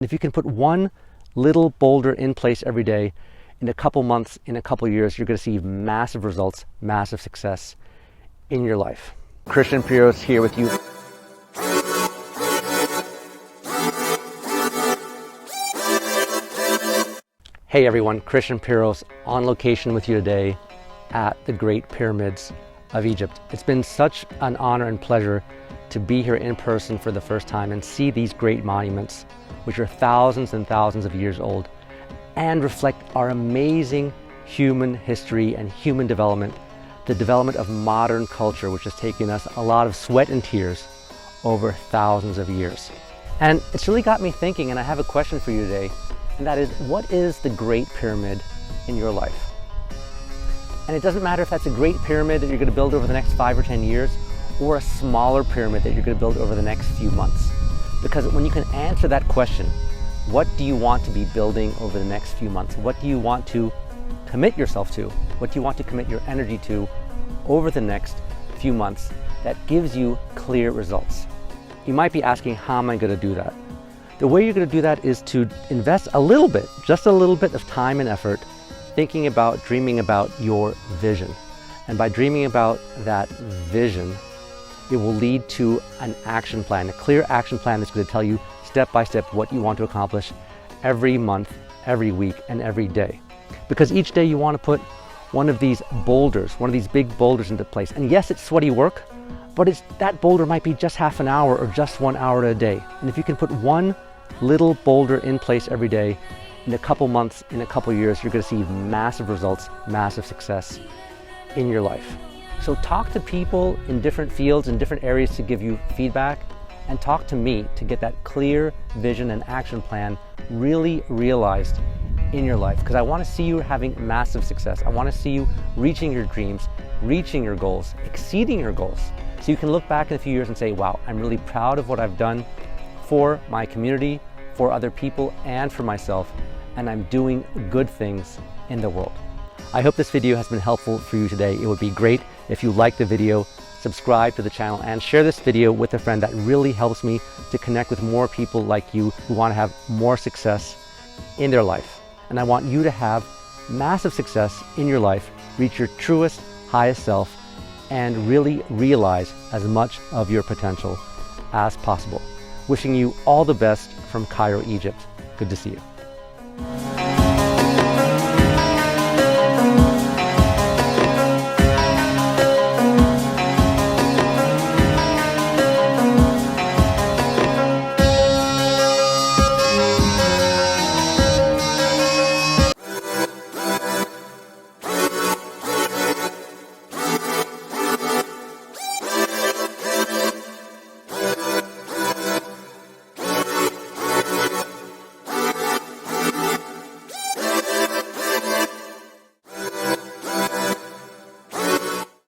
If you can put one little boulder in place every day, in a couple months, in a couple years, you're going to see massive results, massive success in your life. Christian Pyrros here with you. Hey everyone, Christian Pyrros on location with you today at the Great Pyramids of Egypt. It's been such an honor and pleasure to be here in person for the first time and see these great monuments, which are thousands and thousands of years old, and reflect our amazing human history and human development, the development of modern culture, which has taken us a lot of sweat and tears over thousands of years. And it's really got me thinking, and I have a question for you today, and that is, what is the Great Pyramid in your life? And it doesn't matter if that's a great pyramid that you're going to build over the next 5 or 10 years, or a smaller pyramid that you're going to build over the next few months. Because when you can answer that question, what do you want to be building over the next few months? What do you want to commit yourself to? What do you want to commit your energy to over the next few months that gives you clear results? You might be asking, how am I going to do that? The way you're going to do that is to invest a little bit, just a little bit of time and effort, thinking about, dreaming about your vision. And by dreaming about that vision, it will lead to an action plan, a clear action plan that's going to tell you step by step what you want to accomplish every month, every week, and every day. Because each day you want to put one of these boulders, one of these big boulders into place. And yes, it's sweaty work, but that boulder might be just half an hour or just 1 hour a day. And if you can put one little boulder in place every day, in a couple months, in a couple years, you're going to see massive results, massive success in your life. So talk to people in different fields, in different areas to give you feedback, and talk to me to get that clear vision and action plan really realized in your life. Because I want to see you having massive success. I want to see you reaching your dreams, reaching your goals, exceeding your goals. So you can look back in a few years and say, wow, I'm really proud of what I've done for my community, for other people, and for myself, and I'm doing good things in the world. I hope this video has been helpful for you today. It would be great if you like the video, subscribe to the channel, and share this video with a friend. That really helps me to connect with more people like you who want to have more success in their life. And I want you to have massive success in your life, reach your truest, highest self, and really realize as much of your potential as possible. Wishing you all the best from Cairo, Egypt. Good to see you.